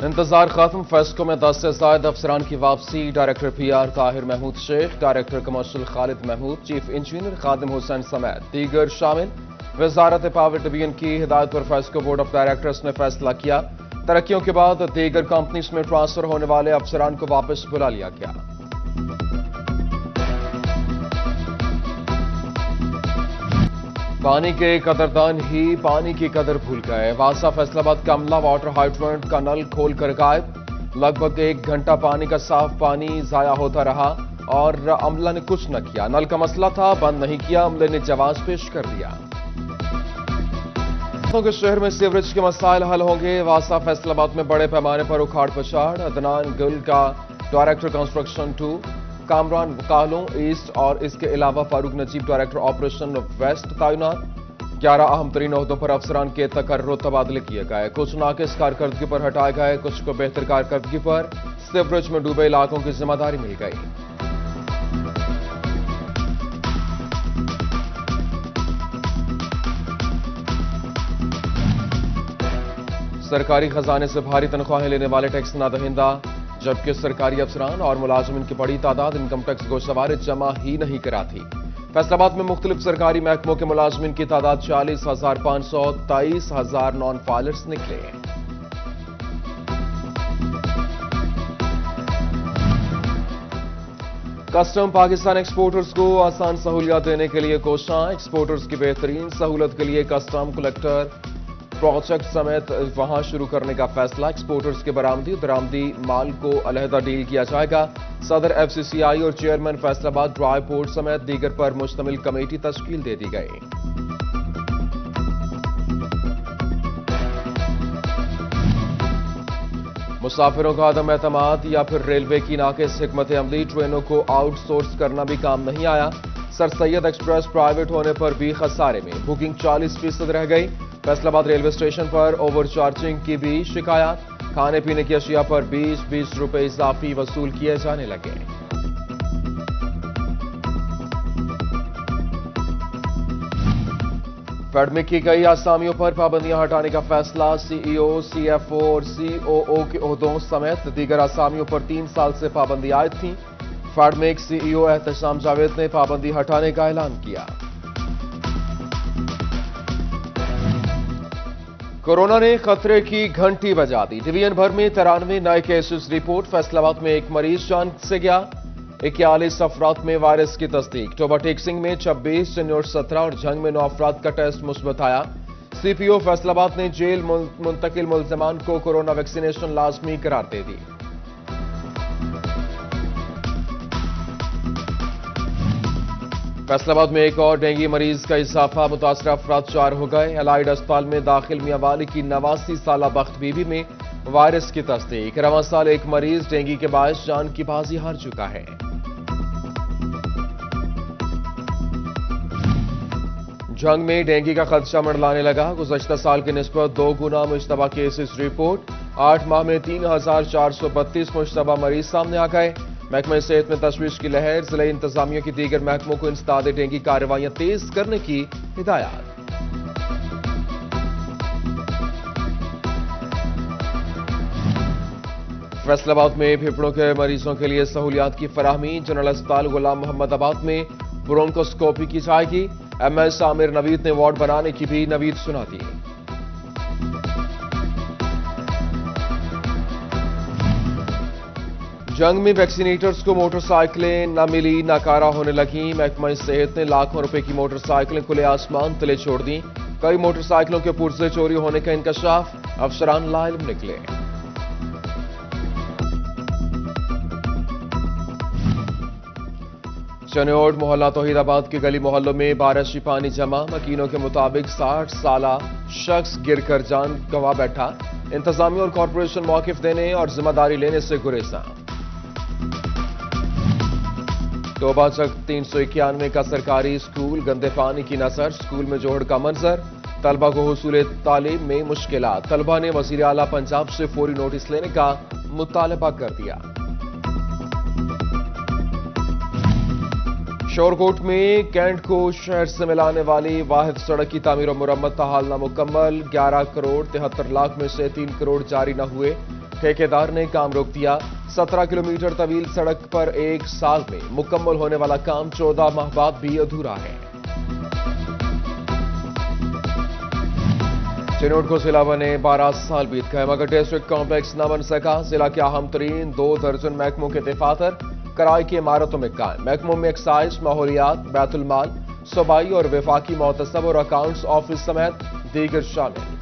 انتظار ختم، فیسکو میں 10 سے زائد افسران کی واپسی۔ Director P R Tahir Mahmood Sheikh, director commercial Khalid Mahmood, chief engineer Khadim Hussain سمیت دیگر شامل۔ وزارت پاور ڈویژن کی ہدایت پر فیسکو بورڈ آف ڈائریکٹرز نے فیصلہ کیا، ترقیوں کے بعد دیگر کمپنیز میں ٹرانسفر ہونے والے افسران کو واپس بلا لیا گیا۔ پانی کے قدردان ہی پانی کی قدر بھول گئے۔ واسا فیصل آباد کملا واٹر ہائیڈرنٹ کا نل کھول کر غائب، لگ بھگ 1 گھنٹہ پانی کا صاف پانی ضائع ہوتا رہا اور عملہ نے کچھ نہ کیا۔ نل کا مسئلہ تھا، بند نہیں کیا، عملے نے جواز پیش کر دیا۔ کے شہر میں سیوریج کے مسائل حل ہوں گے۔ واسا فیصل آباد میں بڑے پیمانے پر اکھاڑ پچھاڑ، عدنان گل کا ڈائریکٹر کنسٹرکشن 2، کامران کالوں ایسٹ اور اس کے علاوہ فاروق نجیب ڈائریکٹر آپریشن ویسٹ تعینات۔ 11 اہم ترین عہدوں پر افسران کے تقرر و تبادلے کیے گئے، کچھ ناقص کارکردگی پر ہٹائے گئے، کچھ کو بہتر کارکردگی پر سیوریج میں ڈوبے علاقوں کی ذمہ داری مل گئی۔ سرکاری خزانے سے بھاری تنخواہیں لینے والے ٹیکس نہ دہندہ، جبکہ سرکاری افسران اور ملازمین کی بڑی تعداد انکم ٹیکس گوشوارے جمع ہی نہیں کراتی۔ فیصل آباد میں مختلف سرکاری محکموں کے ملازمین کی تعداد 40,500، 23,000 نان فائلرز نکلے۔ کسٹم پاکستان ایکسپورٹرز کو آسان سہولیات دینے کے لیے کوشاں، ایکسپورٹرز کی بہترین سہولت کے لیے کسٹم کلیکٹر پروجیکٹ سمیت وہاں شروع کرنے کا فیصلہ۔ ایکسپورٹرز کے برآمدی و درآمدی مال کو علیحدہ ڈیل کیا جائے گا۔ صدر ایف سی سی آئی اور چیئرمین فیصل آباد ڈرائی پورٹ سمیت دیگر پر مشتمل کمیٹی تشکیل دے دی گئی۔ مسافروں کا عدم اعتماد یا پھر ریلوے کی ناقص حکمت عملی، ٹرینوں کو آؤٹ سورس کرنا بھی کام نہیں آیا۔ سر سید ایکسپریس پرائیویٹ ہونے پر بھی خسارے میں، بکنگ 40% رہ گئی۔ فیصل آباد ریلوے اسٹیشن پر اوور چارجنگ کی بھی شکایات، کھانے پینے کی اشیاء پر 20 روپے اضافی وصول کیے جانے لگے۔ فیڈ میں کی گئی آسامیوں پر پابندیاں ہٹانے کا فیصلہ۔ سی ای او، سی ایف او اور سی او او کے عہدوں سمیت دیگر آسامیوں پر 3 سال سے پابندی عائد تھی۔ فیڈ میں سی ای او احتشام جاوید نے پابندی ہٹانے کا اعلان کیا۔ کورونا نے خطرے کی گھنٹی بجا دی، ڈویژن بھر میں 93 نئے کیسز رپورٹ۔ فیصل آباد میں 1 مریض جان سے گیا، 41 افراد میں وائرس کی تصدیق۔ ٹوبہ ٹیک سنگھ میں 26، چنور 17 اور جھنگ میں 9 افراد کا ٹیسٹ مثبت آیا۔ سی پی او فیصل آباد نے جیل منتقل ملزمان کو کورونا ویکسینیشن لازمی قرار دے دی۔ فیصل آباد میں ایک اور ڈینگی مریض کا اضافہ، متاثرہ افراد 4 ہو گئے۔ الائیڈ اسپتال میں داخل میاں والی کی 89 سالہ بخت بی بی میں وائرس کی تصدیق۔ رواں سال ایک مریض ڈینگی کے باعث جان کی بازی ہار چکا ہے۔ جھنگ میں ڈینگی کا خدشہ منڈلانے لگا، گزشتہ سال کی نسبت 2 گنا مشتبہ کیسز رپورٹ۔ 8 ماہ میں 3,432 مشتبہ مریض سامنے آ گئے۔ محکمہ صحت میں تشویش کی لہر، ضلع انتظامیہ کی دیگر محکموں کو انسداد ڈینگی کارروائیاں تیز کرنے کی ہدایات۔ فیصل آباد میں پھیپھڑوں کے مریضوں کے لیے سہولیات کی فراہمی، جنرل اسپتال غلام محمد آباد میں برونکوسکوپی کی جائے گی۔ ایم ایس عامر نوید نے وارڈ بنانے کی بھی نوید سنا دی۔ جنگ میں ویکسینیٹرز کو موٹر سائیکلیں نہ ملی، ناکارہ ہونے لگیں۔ محکمہ صحت نے لاکھوں روپے کی موٹر سائیکلیں کھلے آسمان تلے چھوڑ دیں۔ کئی موٹر سائیکلوں کے پرزے چوری ہونے کا انکشاف، افسران لا علم نکلے۔ چنیوڑ محلہ توحید آباد کے گلی محلوں میں بارشی پانی جمع، مکینوں کے مطابق 60 سالہ شخص گر کر جان گنوا بیٹھا۔ انتظامیہ اور کارپوریشن موقف دینے اور ذمہ داری لینے سے گریزاں۔ توبہ چک 391 کا سرکاری اسکول گندے پانی کی نظر، اسکول میں جوہڑ کا منظر، طلبہ کو حصول تعلیم میں مشکلات۔ طلبہ نے وزیر اعلیٰ پنجاب سے فوری نوٹس لینے کا مطالبہ کر دیا۔ شورکوٹ میں کینٹ کو شہر سے ملانے والی واحد سڑک کی تعمیر و مرمت تاحال نامکمل، 11 کروڑ 73 لاکھ میں سے 3 کروڑ جاری نہ ہوئے۔ ठेकेदार ने काम रोक दिया। 17 किलोमीटर तवील सड़क पर एक साल में मुकम्मल होने वाला काम 14 माह बाद भी अधूरा है। चिनोट को जिला बने 12 साल बीत गए मगर डिस्ट्रिक्ट कॉम्प्लेक्स न बन सका। जिला के अहम तरीन 2 दर्जन महकमों के दफातर किराए की इमारतों में कायम। महकमों में एक्साइज, माहौलियात, बैतुल माल, सूबाई और वफाकी मोहतसब और अकाउंट्स ऑफिस समेत दीगर शामिल।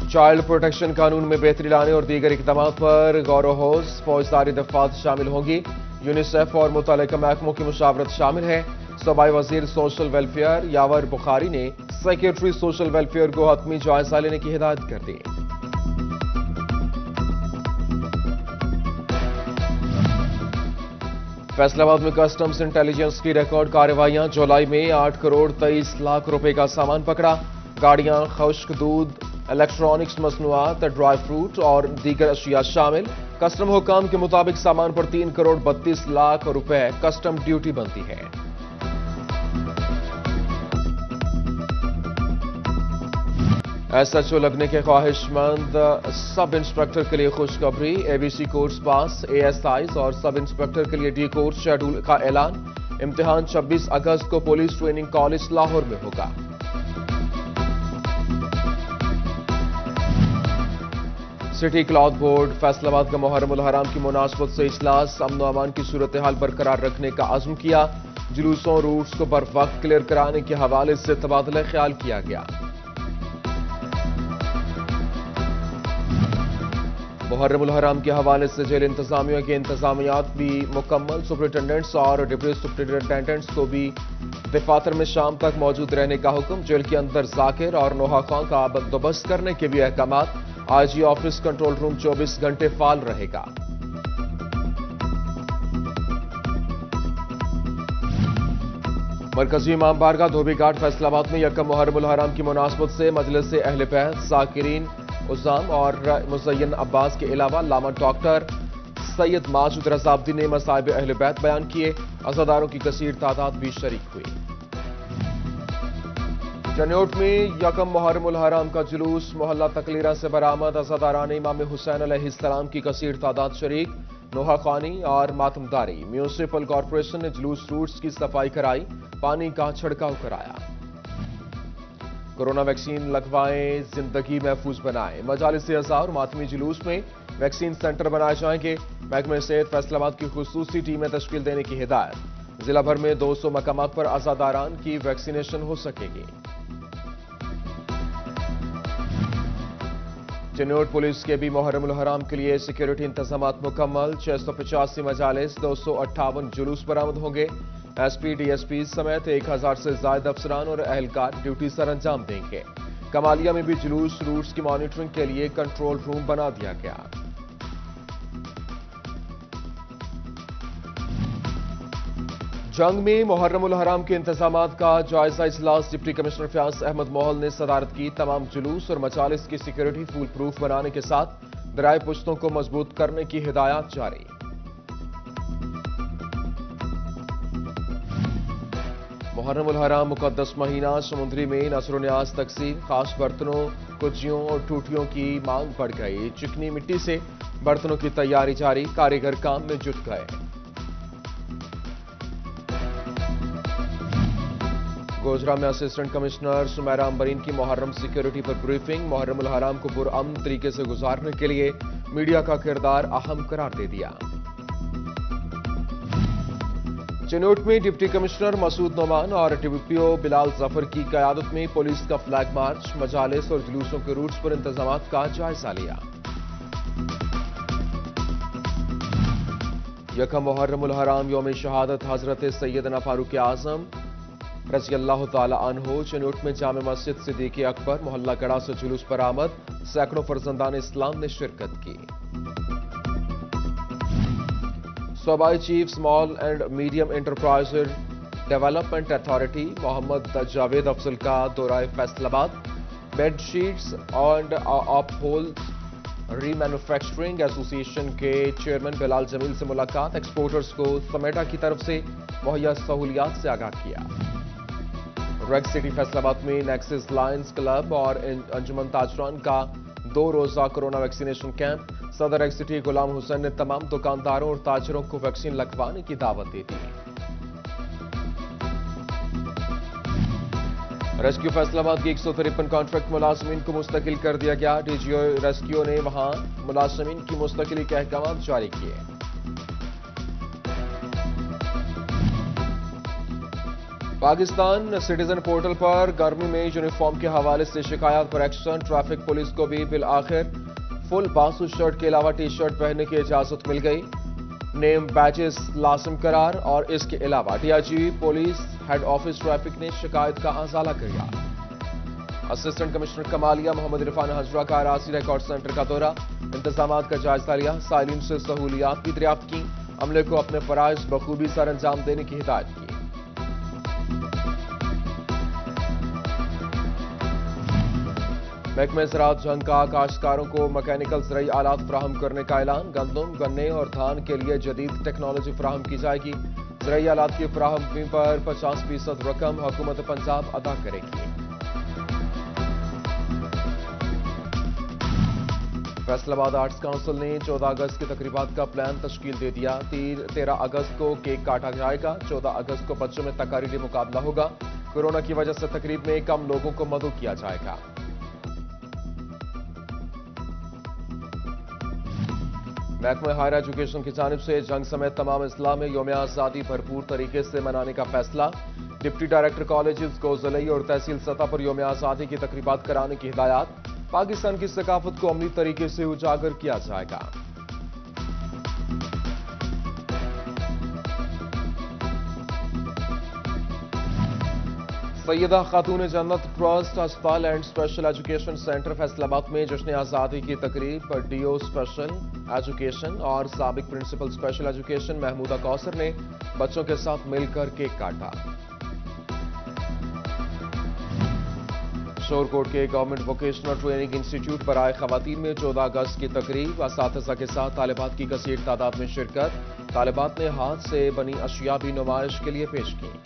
चाइल्ड प्रोटेक्शन कानून में बेहतरी लाने और दीगर इकदाम पर गौर व होश फौजदारी दफात शामिल होंगी। यूनिसेफ और मुतल्लिका महकमों की मुशावरत शामिल है। सूबाई वजीर सोशल वेलफेयर यावर बुखारी ने सेक्रेटरी सोशल वेलफेयर को हतमी जायजा लेने की हिदायत कर दी। फैसलाबाद में कस्टम्स इंटेलिजेंस की रिकॉर्ड कार्रवाइयां। जुलाई में 8 करोड़ 23 लाख रुपए का सामान पकड़ा। गाड़ियां, खुश्क दूध, इलेक्ट्रॉनिक्स मसनूआत, ड्राई फ्रूट और दीगर अशिया शामिल। कस्टम हुकाम के मुताबिक सामान पर 3 करोड़ 32 लाख रुपए कस्टम ड्यूटी बनती है। एसएचओ लगने के ख्वाहिशमंद सब इंस्पेक्टर के लिए खुशखबरी। एबीसी कोर्स पास, एएसआईज और सब इंस्पेक्टर के लिए डी कोर्स शेड्यूल का ऐलान। इम्तिहान 26 अगस्त को पुलिस ट्रेनिंग कॉलेज लाहौर में होगा। सिटी क्लॉथ बोर्ड फैसलाबाद का मुहर्रम उल हराम की मुनासबत से इजलास। अमन अमान की सूरत हाल बरकरार रखने का अज़्म किया। जुलूसों रूट्स को बर वक्त क्लियर कराने के हवाले से तबादला ख्याल किया गया। मुहर्रम उल हराम के हवाले से जेल इंतजामिया के इंतजामियात भी मुकम्मल। सुपरिटेंडेंट्स और डिप्टी सुपरिटेंडेंट्स को भी दफातर में शाम तक मौजूद रहने का हुक्म। जेल के अंदर जाकिर और नोहा खां का बंदोबस्त करने के भी अहकामात। आईजी ऑफिस कंट्रोल रूम 24 घंटे फाल रहेगा। मरकजी इमाम बारगाह धोबी घाट फैसलाबाद में यकम मुहर्रम उल हराम की मुनासबत से मजलिस अहले बैत, जाकिरीन उज़्ज़ाम और मुज़य्यन अब्बास के अलावा लामा डॉक्टर सैयद माजिद रज़ाब्दी ने मसाइब अहले बैत बयान किए। अज़ादारों की कसीर तादाद भी शरीक हुई। चन्योट में यकम मुहर्रम उल हराम का जुलूस मोहल्ला तकलीरा से बरामद। अज़ादारान इमाम हुसैन अलैहिस्सलाम की कसीर तादाद शरीक। नोहा खानी और मातमदारी। म्यूनिसिपल कॉरपोरेशन ने जुलूस रूट्स की सफाई कराई, पानी का छिड़काव कराया। कोरोना वैक्सीन लगवाएं, जिंदगी महफूज बनाएं। मजालिस अज़ा और मातमी जुलूस में वैक्सीन सेंटर बनाए जाएंगे। महकमे सेहत फैसलाबाद की खुसूसी टीमें तश्कील देने की हिदायत। जिला भर में 200 मकामात पर अज़ादारान की वैक्सीनेशन हो सकेगी। चिनोट पुलिस के भी मुहर्रम उल हराम के लिए सिक्योरिटी इंतजामात मुकम्मल। 685 मजालिस, 258 जुलूस बरामद होंगे। एसपी, डीएसपी समेत 1000 से ज्यादा अफसरान और अहलकार ड्यूटी सर अंजाम देंगे। कमालिया में भी जुलूस रूट्स की मॉनिटरिंग के लिए कंट्रोल रूम बना दिया गया। जंग में मुहर्रम उल हराम के इंतजामात का जायजा इजलास। डिप्टी कमिश्नर फयाज अहमद मोहल ने सदारत की। तमाम जुलूस और मजालिस की सिक्योरिटी फुल प्रूफ बनाने के साथ दराए पुश्तों को मजबूत करने की हिदायत जारी। मुहर्रम उल हराम मुकद्दस महीना। समुद्री में नसर न्याज तकसीम। खास बर्तनों, कुज्जियों और टूटियों की मांग बढ़ गई। चिकनी मिट्टी से बर्तनों की तैयारी जारी। कारीगर काम में जुट गए। गोजरा में असिस्टेंट कमिश्नर सुमेरा अंबरीन की मुहर्रम सिक्योरिटी पर ब्रीफिंग। मुहर्रम उल हराम को पुरअमन तरीके से गुजारने के लिए मीडिया का किरदार अहम करार दे दिया। चिनोट में डिप्टी कमिश्नर मसूद नोमान और डीपीओ बिलाल जफर की क़यादत में पुलिस का फ्लैग मार्च। मजालिस और जुलूसों के रूट्स पर इंतजामात का जायजा लिया। यकम मुहर्रम उल हराम यौम शहादत हजरत सैयदना फारूक आजम रज़ियल्लाहु ताला अन्हु। चिनोट में जामे मस्जिद सिद्दीक़ अकबर मोहल्ला गड़ा से जुलूस बरामद। सैकड़ों फर्जंदान इस्लाम ने शिरकत की। सूबाई chief small and medium enterprise development authority Mohammad Javed Afzal का दौरा Faisalabad. Bedsheets and upholstery manufacturing association के चेयरमैन बिलाल जमील से मुलाकात। एक्सपोर्टर्स को समेटा की तरफ से मुहैया सहूलियात से आगाह किया। रेड सिटी फैसलाबाद में नेक्सिस लायंस क्लब और अंजुमन ताजरान का 2 रोजा कोरोना वैक्सीनेशन कैंप। सदर रेड सिटी गुलाम हुसैन ने तमाम दुकानदारों और ताजरों को वैक्सीन लगवाने की दावत दे दी। रेस्क्यू फैसलाबाद की 153 कॉन्ट्रैक्ट मुलाजमीन को मुस्तकिल कर दिया गया। डीजीओ रेस्क्यू ने वहां मुलाजमीन की मुस्तकिली के अहकाम जारी किए। पाकिस्तान सिटीजन पोर्टल पर गर्मी में यूनिफॉर्म के हवाले से शिकायत पर एक्शन। ट्रैफिक पुलिस को भी बिल आखिर फुल बासु शर्ट के अलावा टी शर्ट पहनने की इजाजत मिल गई। नेम बैचेस लाजिम करार और इसके अलावा DIG police head office traffic ने शिकायत का अजाला किया। असिस्टेंट कमिश्नर कमालिया मोहम्मद इरफान हजरा का राशि रिकॉर्ड सेंटर का दौरा, इंतजामात का जायजा लिया, साइलिन से सहूलियात भी दरियाफ्त की, अमले को अपने फराइज बखूबी सर अंजाम देने की हिदायत की। महकमे ज़राअत जंग का काश्तकारों को मैकेनिकल ज़रई आलात फराहम करने का ऐलान। गंदम, गन्ने और धान के लिए जदीद टेक्नोलॉजी फराहम की जाएगी। ज़रई आलात की फराहमी पर 50% रकम हुकूमत पंजाब अदा करेगी। फैसलाबाद आर्ट्स काउंसिल ने 14 अगस्त की तकरीबात का प्लान तश्कील दे दिया। 13 अगस्त को केक काटा जाएगा। 14 अगस्त को बच्चों में तकारीरी मुकाबला होगा। कोरोना की वजह से तकरीब में कम लोगों को मदऊ किया जाएगा। महकमा हायर एजुकेशन की जानिब से जंग समेत तमाम अजला में यौम आज़ादी भरपूर तरीके से मनाने का फैसला। डिप्टी डायरेक्टर कॉलेजेस को ज़िले और तहसील सतह पर यौम आज़ादी की तकरीबात कराने की हिदायत। पाकिस्तान की सकाफत को अमली तरीके से उजागर किया जाएगा। सैयदा खातून जन्नत ट्रस्ट अस्पताल and special education centre Faisalabad में जश्न आज़ादी की तकरीब पर डीओ स्पेशल एजुकेशन और साबिक principal special education Mahmooda Kausar ने बच्चों के साथ मिलकर केक काटा। शोरकोट के गवर्नमेंट वोकेशनल ट्रेनिंग इंस्टीट्यूट पर आए खवातीन में 14 अगस्त की तकरीब। असातिज़ा के साथ तालिबात की कसीर तादाद में शिरकत। तालिबात ने हाथ से बनी अशिया भी नुमाइश के लिए पेश की।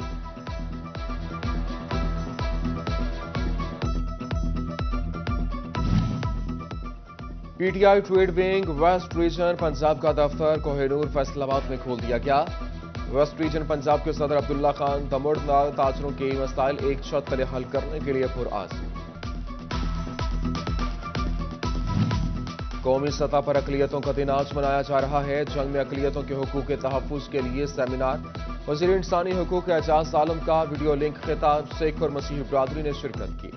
PTI trade wing west region Punjab का दफ्तर कोहिनूर फैसलाबाद में खोल दिया गया। वेस्ट रीजन पंजाब के सदर अब्दुल्ला खान दमुड़ना ताजरों के मसाइल एक छत तले हल करने के लिए पुरआज़म। कौमी सतह पर अक़लियतों का दिन आज मनाया जा रहा है। जंग में अक़लियतों के हुकूक के तहफ़्फ़ुज़ के लिए सेमिनार। वज़ीर इंसानी हुकूक एजाज आलम का वीडियो लिंक खिताब सिख और मसीही बरादरी ने शिरकत की।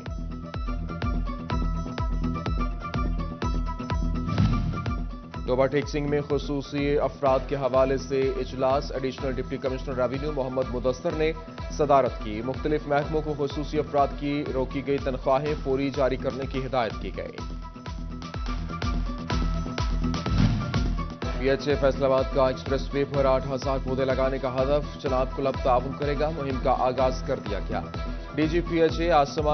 ओवरटेक्सिंग में खुसूसी अफराद के हवाले से इजलास। Additional deputy commissioner revenue Mohammad Mudassar ने सदारत की। मुख्तलिफ महकमों को खुसूसी अफराद की रोकी गई तनख्वाहें फौरी जारी करने की हिदायत की गई। पीएचए फैसलाबाद का एक्सप्रेस वे पर 8000 पौधे लगाने का हदफ। जनाब क्लब ताउन करेगा। मुहिम का आगाज कर दिया गया। डीजी पीएचए आसमा